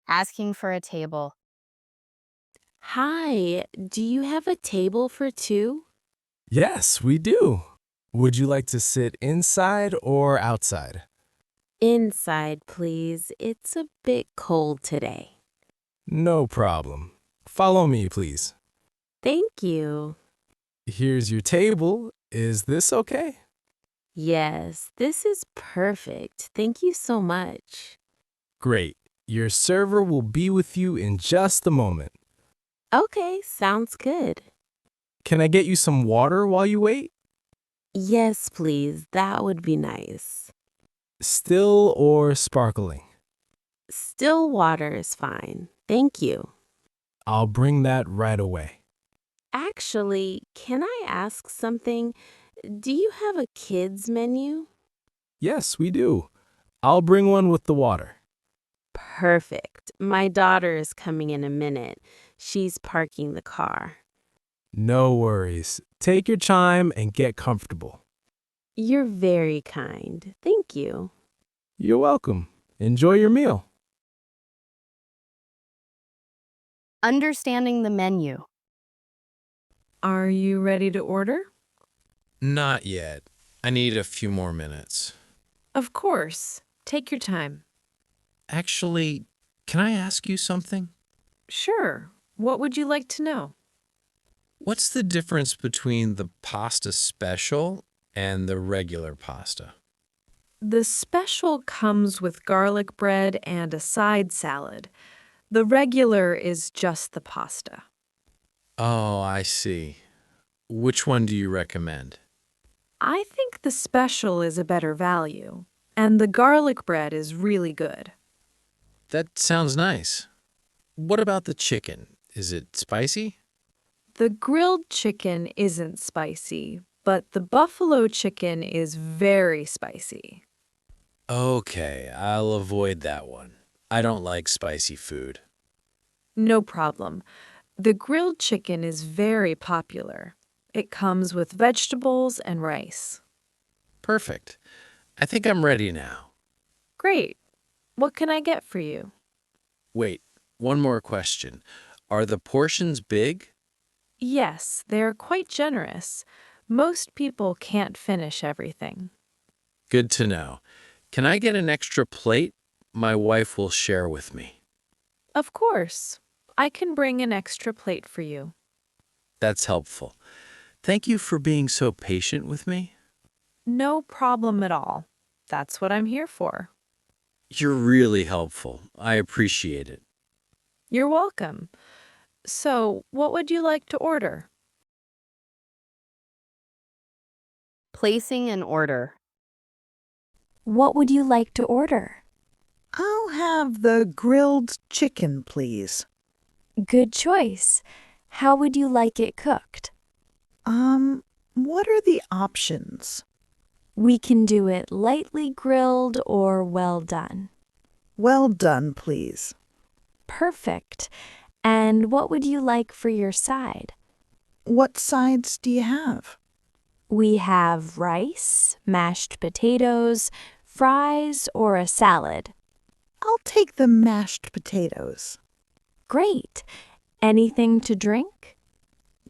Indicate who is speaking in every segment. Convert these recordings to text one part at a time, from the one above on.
Speaker 1: asking for a table.
Speaker 2: Hi, do you have a table for two?
Speaker 3: Yes, we do. Would you like to sit inside or outside?
Speaker 2: Inside, please. It's a bit cold today.
Speaker 3: No problem. Follow me, please.
Speaker 2: Thank you.
Speaker 3: Here's your table. Is this okay?
Speaker 2: Yes, this is perfect. Thank you so much.
Speaker 3: Great. Your server will be with you in just a moment.
Speaker 2: Okay, sounds good.
Speaker 3: Can I get you some water while you wait?
Speaker 2: Yes, please. That would be nice.
Speaker 3: Still or sparkling?
Speaker 2: Still water is fine. Thank you.
Speaker 3: I'll bring that right away.
Speaker 2: Actually, can I ask something? Do you have a kids menu?
Speaker 3: Yes, we do. I'll bring one with the water.
Speaker 2: Perfect. My daughter is coming in a minute. She's parking the car.
Speaker 3: No worries. Take your time and get comfortable.
Speaker 2: You're very kind. Thank you.
Speaker 3: You're welcome. Enjoy your meal.
Speaker 1: Understanding the menu.
Speaker 4: Are you ready to order?
Speaker 5: Not yet. I need a few more minutes.
Speaker 4: Of course. Take your time.
Speaker 5: Actually, can I ask you something?
Speaker 4: Sure. What would you like to know?
Speaker 5: What's the difference between the pasta special and the regular pasta?
Speaker 4: The special comes with garlic bread and a side salad. The regular is just the pasta.
Speaker 5: Oh, I see. Which one do you recommend?
Speaker 4: I think the special is a better value, and the garlic bread is really good.
Speaker 5: That sounds nice. What about the chicken? Is it spicy?
Speaker 4: The grilled chicken isn't spicy, but the buffalo chicken is very spicy.
Speaker 5: Okay, I'll avoid that one. I don't like spicy food.
Speaker 4: No problem. The grilled chicken is very popular. It comes with vegetables and rice.
Speaker 5: Perfect. I think I'm ready now.
Speaker 4: Great. What can I get for you?
Speaker 5: Wait, one more question. Are the portions big?
Speaker 4: Yes, they're quite generous. Most people can't finish everything.
Speaker 5: Good to know. Can I get an extra plate? My wife will share with me.
Speaker 4: Of course. I can bring an extra plate for you.
Speaker 5: That's helpful. Thank you for being so patient with me.
Speaker 4: No problem at all. That's what I'm here for.
Speaker 5: You're really helpful. I appreciate it.
Speaker 4: You're welcome. So, what would you like to order?
Speaker 1: Placing an order.
Speaker 6: What would you like to order?
Speaker 7: I'll have the grilled chicken, please.
Speaker 6: Good choice. How would you like it cooked?
Speaker 7: What are the options?
Speaker 6: We can do it lightly grilled or well done.
Speaker 7: Well done, please.
Speaker 6: Perfect. And what would you like for your side?
Speaker 7: What sides do you have?
Speaker 6: We have rice, mashed potatoes, fries, or a salad.
Speaker 7: I'll take the mashed potatoes.
Speaker 6: Great. Anything to drink?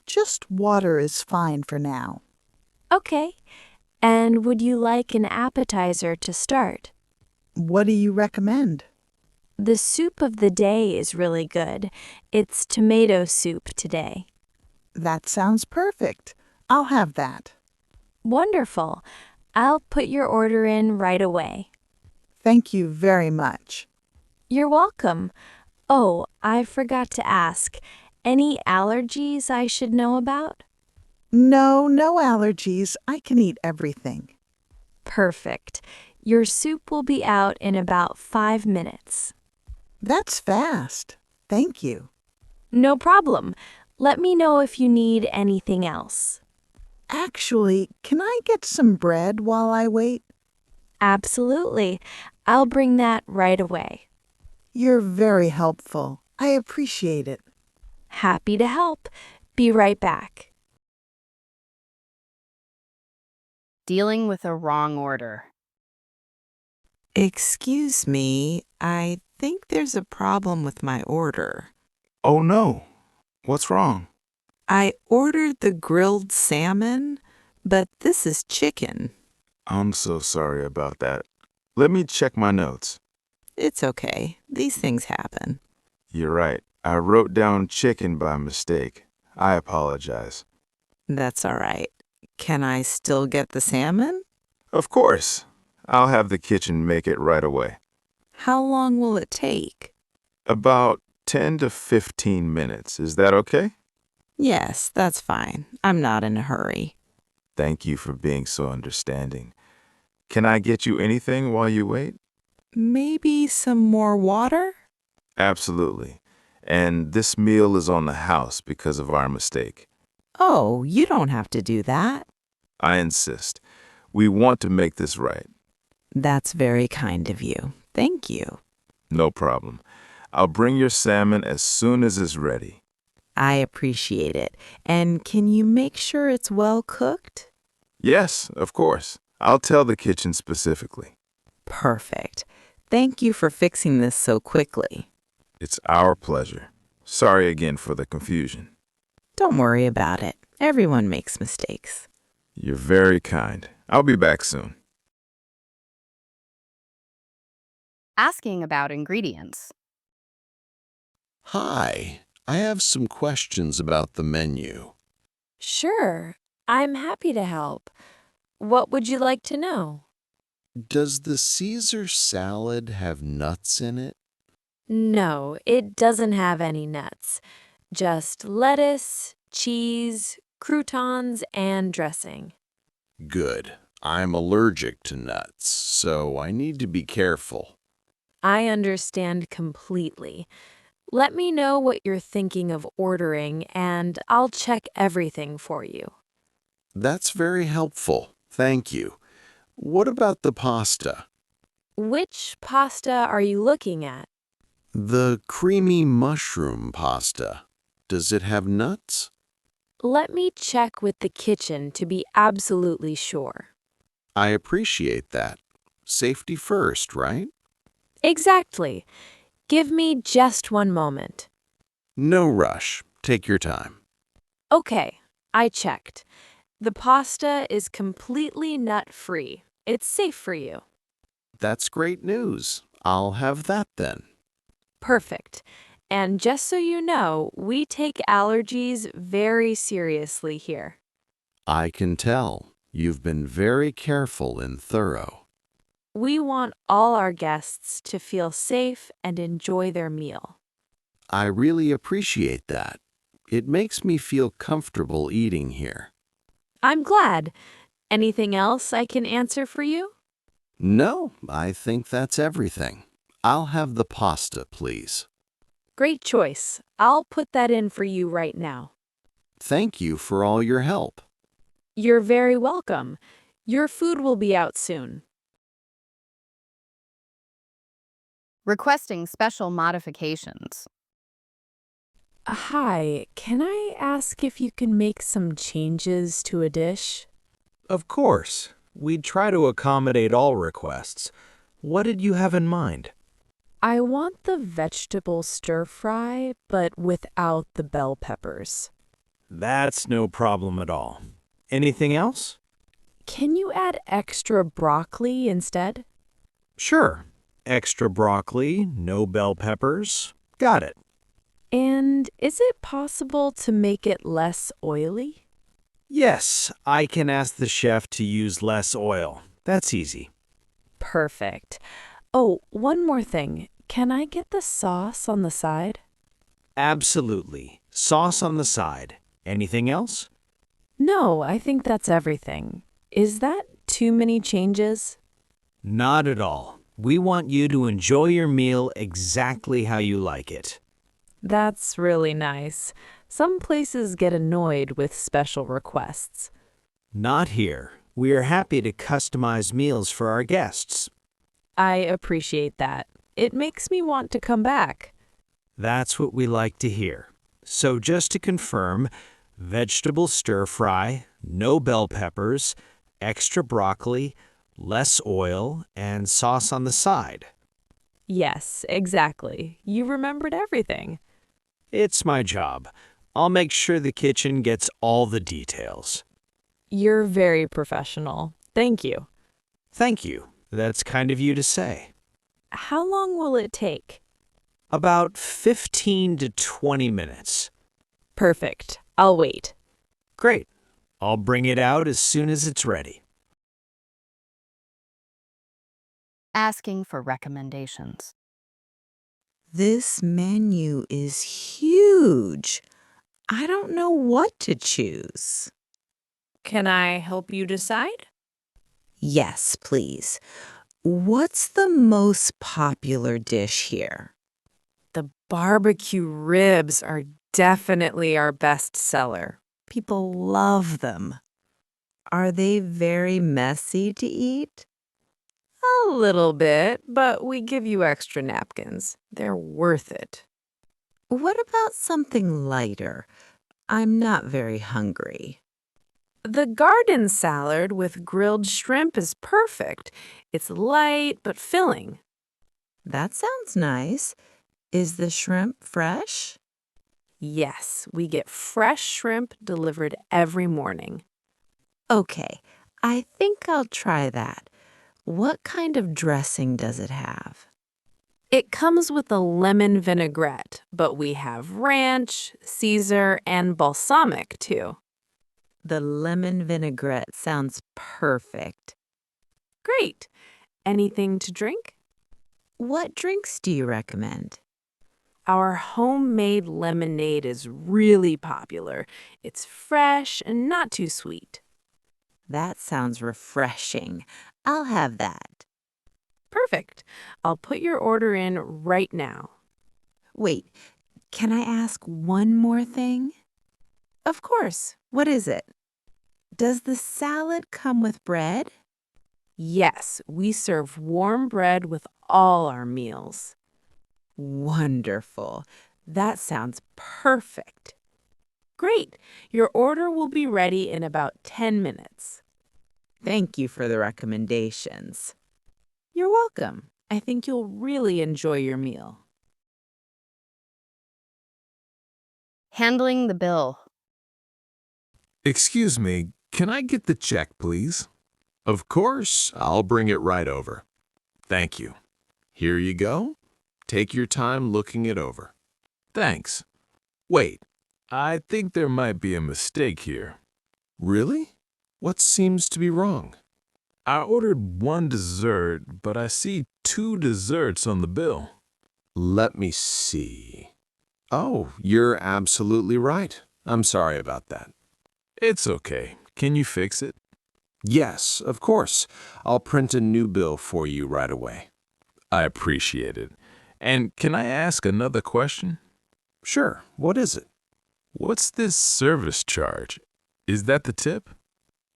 Speaker 7: Just water is fine for now.
Speaker 6: Okay. And would you like an appetizer to start?
Speaker 7: What do you recommend?
Speaker 6: The soup of the day is really good. It's tomato soup today.
Speaker 7: That sounds perfect. I'll have that.
Speaker 6: Wonderful. I'll put your order in right away.
Speaker 7: Thank you very much.
Speaker 6: You're welcome. Oh, I forgot to ask. Any allergies I should know about?
Speaker 7: No allergies. I can eat everything.
Speaker 6: Perfect. Your soup will be out in about 5 minutes.
Speaker 7: That's fast. Thank you.
Speaker 6: No problem. Let me know if you need anything else.
Speaker 7: Actually, can I get some bread while I wait?
Speaker 6: Absolutely. I'll bring that right away.
Speaker 7: You're very helpful. I appreciate it.
Speaker 6: Happy to help. Be right back.
Speaker 1: Dealing with a wrong order.
Speaker 8: Excuse me, I think there's a problem with my order.
Speaker 9: Oh no. What's wrong?
Speaker 8: I ordered the grilled salmon, but this is chicken.
Speaker 9: I'm so sorry about that. Let me check my notes.
Speaker 8: It's okay. These things happen.
Speaker 9: You're right. I wrote down chicken by mistake. I apologize.
Speaker 8: That's all right. Can I still get the salmon?
Speaker 9: Of course. I'll have the kitchen make it right away.
Speaker 8: How long will it take?
Speaker 9: About 10 to 15 minutes. Is that okay?
Speaker 8: Yes, that's fine. I'm not in a hurry.
Speaker 9: Thank you for being so understanding. Can I get you anything while you wait?
Speaker 8: Maybe some more water?
Speaker 9: Absolutely. And this meal is on the house because of our mistake.
Speaker 8: Oh, you don't have to do that.
Speaker 9: I insist. We want to make this right.
Speaker 8: That's very kind of you. Thank you.
Speaker 9: No problem. I'll bring your salmon as soon as it's ready.
Speaker 8: I appreciate it. And can you make sure it's well cooked?
Speaker 9: Yes, of course. I'll tell the kitchen specifically.
Speaker 8: Perfect. Thank you for fixing this so quickly.
Speaker 9: It's our pleasure. Sorry again for the confusion.
Speaker 8: Don't worry about it. Everyone makes mistakes.
Speaker 9: You're very kind. I'll be back soon.
Speaker 1: Asking about ingredients.
Speaker 10: Hi, I have some questions about the menu.
Speaker 6: Sure, I'm happy to help. What would you like to know?
Speaker 10: Does the Caesar salad have nuts in it?
Speaker 6: No, it doesn't have any nuts. Just lettuce, cheese, croutons, and dressing.
Speaker 10: Good. I'm allergic to nuts, so I need to be careful.
Speaker 6: I understand completely. Let me know what you're thinking of ordering, and I'll check everything for you.
Speaker 10: That's very helpful. Thank you. What about the pasta?
Speaker 6: Which pasta are you looking at?
Speaker 10: The creamy mushroom pasta. Does it have nuts?
Speaker 6: Let me check with the kitchen to be absolutely sure.
Speaker 10: I appreciate that. Safety first, right?
Speaker 6: Exactly. Give me just one moment.
Speaker 10: No rush. Take your time.
Speaker 6: Okay, I checked. The pasta is completely nut-free. It's safe for you.
Speaker 10: That's great news. I'll have that then.
Speaker 6: Perfect. And just so you know, we take allergies very seriously here.
Speaker 10: I can tell. You've been very careful and thorough.
Speaker 6: We want all our guests to feel safe and enjoy their meal.
Speaker 10: I really appreciate that. It makes me feel comfortable eating here.
Speaker 6: I'm glad. Anything else I can answer for you?
Speaker 10: No, I think that's everything. I'll have the pasta, please.
Speaker 6: Great choice. I'll put that in for you right now.
Speaker 10: Thank you for all your help.
Speaker 6: You're very welcome. Your food will be out soon.
Speaker 1: Requesting special modifications.
Speaker 4: Hi, can I ask if you can make some changes to a dish?
Speaker 3: Of course. We'd try to accommodate all requests. What did you have in mind?
Speaker 4: I want the vegetable stir-fry, but without the bell peppers.
Speaker 3: That's no problem at all. Anything else?
Speaker 4: Can you add extra broccoli instead?
Speaker 3: Sure. Extra broccoli, no bell peppers. Got it.
Speaker 4: And is it possible to make it less oily?
Speaker 3: Yes, I can ask the chef to use less oil. That's easy.
Speaker 4: Perfect. Oh, one more thing. Can I get the sauce on the side?
Speaker 3: Absolutely. Sauce on the side. Anything else?
Speaker 4: No, I think that's everything. Is that too many changes?
Speaker 3: Not at all. We want you to enjoy your meal exactly how you like it.
Speaker 4: That's really nice. Some places get annoyed with special requests.
Speaker 3: Not here. We are happy to customize meals for our guests.
Speaker 4: I appreciate that. It makes me want to come back.
Speaker 3: That's what we like to hear. So just to confirm, vegetable stir-fry, no bell peppers, extra broccoli, less oil, and sauce on the side.
Speaker 6: Yes, exactly. You remembered everything.
Speaker 3: It's my job. I'll make sure the kitchen gets all the details.
Speaker 6: You're very professional. Thank you.
Speaker 3: Thank you. That's kind of you to say.
Speaker 6: How long will it take?
Speaker 3: About 15 to 20 minutes.
Speaker 6: Perfect. I'll wait.
Speaker 3: Great. I'll bring it out as soon as it's ready.
Speaker 1: Asking for recommendations.
Speaker 8: This menu is huge. I don't know what to choose.
Speaker 4: Can I help you decide?
Speaker 8: Yes, please. What's the most popular dish here?
Speaker 4: The barbecue ribs are definitely our best seller.
Speaker 8: People love them. Are they very messy to eat?
Speaker 4: A little bit, but we give you extra napkins. They're worth it.
Speaker 8: What about something lighter? I'm not very hungry.
Speaker 4: The garden salad with grilled shrimp is perfect. It's light but filling.
Speaker 8: That sounds nice. Is the shrimp fresh?
Speaker 4: Yes, we get fresh shrimp delivered every morning.
Speaker 8: Okay, I think I'll try that. What kind of dressing does it have?
Speaker 4: It comes with a lemon vinaigrette, but we have ranch, Caesar, and balsamic too.
Speaker 8: The lemon vinaigrette sounds perfect.
Speaker 4: Great. Anything to drink?
Speaker 8: What drinks do you recommend?
Speaker 4: Our homemade lemonade is really popular. It's fresh and not too sweet.
Speaker 8: That sounds refreshing. I'll have that.
Speaker 4: Perfect. I'll put your order in right now.
Speaker 8: Wait, can I ask one more thing?
Speaker 4: Of course.
Speaker 8: What is it? Does the salad come with bread?
Speaker 4: Yes, we serve warm bread with all our meals.
Speaker 8: Wonderful. That sounds perfect.
Speaker 4: Great. Your order will be ready in about 10 minutes.
Speaker 8: Thank you for the recommendations.
Speaker 4: You're welcome. I think you'll really enjoy your meal.
Speaker 1: Handling the bill.
Speaker 11: Excuse me, can I get the check, please? Of course, I'll bring it right over. Thank you. Here you go. Take your time looking it over. Thanks. Wait, I think there might be a mistake here. Really? What seems to be wrong? I ordered one dessert, but I see two desserts on the bill. Let me see. Oh, you're absolutely right. I'm sorry about that. It's okay. Can you fix it? Yes, of course. I'll print a new bill for you right away. I appreciate it. And can I ask another question? Sure. What is it? What's this service charge? Is that the tip?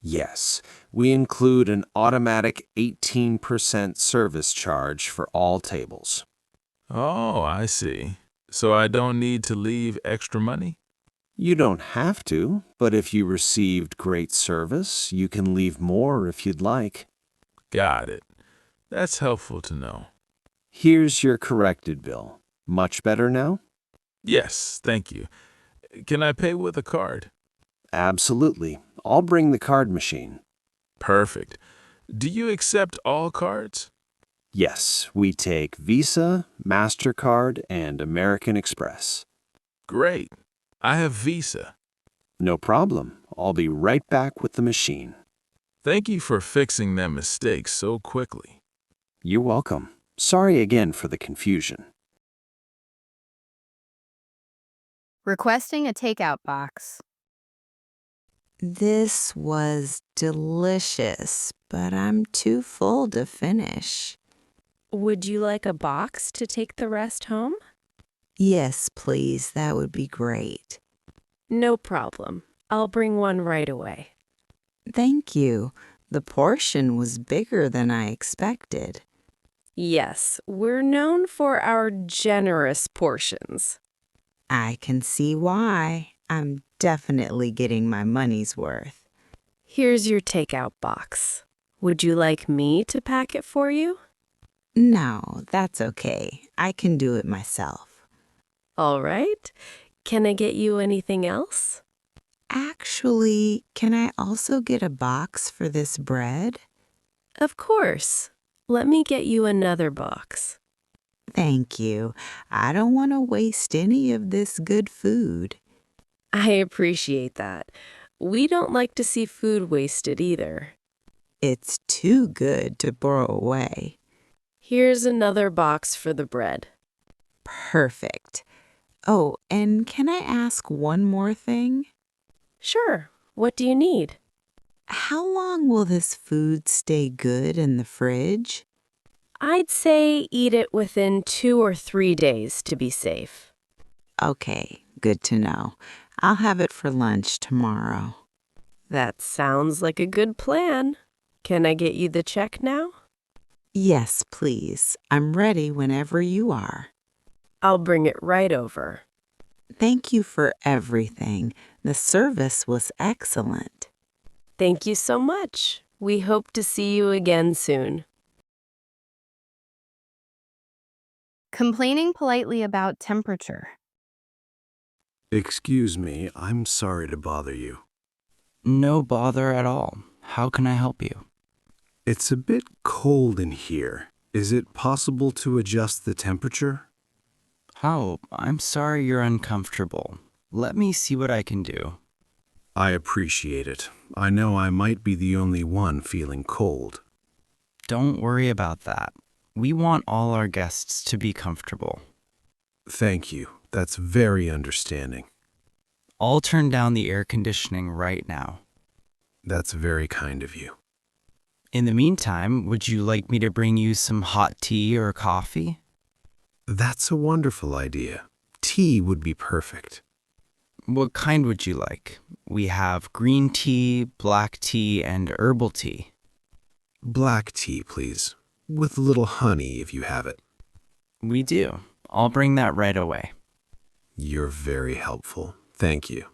Speaker 11: Yes. We include an automatic 18% service charge for all tables. Oh, I see. So I don't need to leave extra money? You don't have to, but if you received great service, you can leave more if you'd like. Got it. That's helpful to know. Here's your corrected bill. Much better now? Yes, thank you. Can I pay with a card? Absolutely. I'll bring the card machine. Perfect. Do you accept all cards? Yes, we take Visa, MasterCard, and American Express. Great. I have Visa. No problem. I'll be right back with the machine. Thank you for fixing that mistake so quickly. You're welcome. Sorry again for the confusion.
Speaker 1: Requesting a takeout box.
Speaker 8: This was delicious, but I'm too full to finish.
Speaker 6: Would you like a box to take the rest home?
Speaker 8: Yes, please. That would be great.
Speaker 6: No problem. I'll bring one right away.
Speaker 8: Thank you. The portion was bigger than I expected.
Speaker 6: Yes, we're known for our generous portions.
Speaker 8: I can see why. I'm definitely getting my money's worth.
Speaker 6: Here's your takeout box. Would you like me to pack it for you?
Speaker 8: No, that's okay. I can do it myself.
Speaker 2: All right. Can I get you anything else?
Speaker 8: Actually, can I also get a box for this bread?
Speaker 2: Of course. Let me get you another box.
Speaker 8: Thank you. I don't want to waste any of this good food.
Speaker 2: I appreciate that. We don't like to see food wasted either.
Speaker 8: It's too good to throw away.
Speaker 2: Here's another box for the bread.
Speaker 8: Perfect. Oh, and can I ask one more thing?
Speaker 2: Sure. What do you need?
Speaker 8: How long will this food stay good in the fridge?
Speaker 2: I'd say eat it within 2 or 3 days to be safe.
Speaker 8: Okay, good to know. I'll have it for lunch tomorrow.
Speaker 2: That sounds like a good plan. Can I get you the check now?
Speaker 8: Yes, please. I'm ready whenever you are.
Speaker 2: I'll bring it right over.
Speaker 8: Thank you for everything. The service was excellent.
Speaker 2: Thank you so much. We hope to see you again soon.
Speaker 1: Complaining politely about temperature.
Speaker 10: Excuse me, I'm sorry to bother you.
Speaker 3: No bother at all. How can I help you?
Speaker 10: It's a bit cold in here. Is it possible to adjust the temperature?
Speaker 3: Oh, I'm sorry you're uncomfortable. Let me see what I can do.
Speaker 10: I appreciate it. I know I might be the only one feeling cold.
Speaker 3: Don't worry about that. We want all our guests to be comfortable.
Speaker 10: Thank you. That's very understanding.
Speaker 3: I'll turn down the air conditioning right now.
Speaker 10: That's very kind of you.
Speaker 3: In the meantime, would you like me to bring you some hot tea or coffee?
Speaker 10: That's a wonderful idea. Tea would be perfect.
Speaker 3: What kind would you like? We have green tea, black tea, and herbal tea.
Speaker 10: Black tea, please. With a little honey, if you have it.
Speaker 3: We do. I'll bring that right away.
Speaker 10: You're very helpful. Thank you.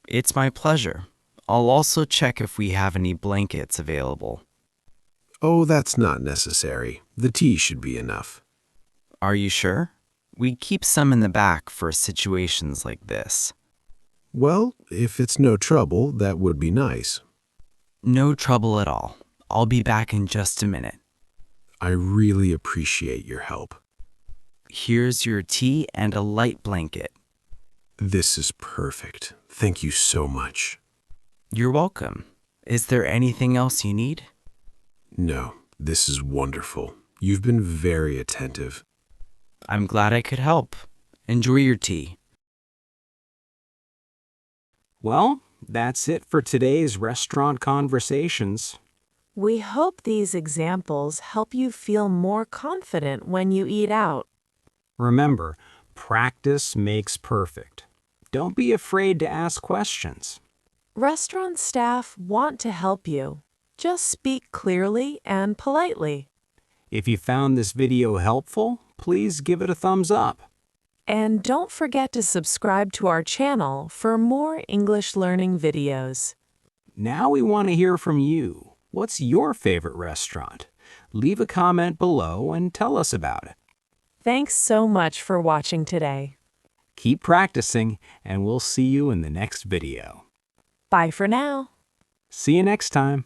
Speaker 3: It's my pleasure. I'll also check if we have any blankets available.
Speaker 10: Oh, that's not necessary. The tea should be enough.
Speaker 3: Are you sure? We keep some in the back for situations like this.
Speaker 10: Well, if it's no trouble, that would be nice.
Speaker 3: No trouble at all. I'll be back in just a minute.
Speaker 10: I really appreciate your help.
Speaker 3: Here's your tea and a light blanket.
Speaker 10: This is perfect. Thank you so much.
Speaker 3: You're welcome. Is there anything else you need?
Speaker 10: No, this is wonderful. You've been very attentive.
Speaker 3: I'm glad I could help. Enjoy your tea.
Speaker 12: Well, that's it for today's Restaurant Conversations.
Speaker 6: We hope these examples help you feel more confident when you eat out.
Speaker 12: Remember, practice makes perfect. Don't be afraid to ask questions.
Speaker 6: Restaurant staff want to help you. Just speak clearly and politely.
Speaker 12: If you found this video helpful, please give it a thumbs up.
Speaker 6: And don't forget to subscribe to our channel for more English learning videos.
Speaker 12: Now we want to hear from you. What's your favorite restaurant? Leave a comment below and tell us about it.
Speaker 6: Thanks so much for watching today.
Speaker 12: Keep practicing, and we'll see you in the next video.
Speaker 6: Bye for now.
Speaker 12: See you next time.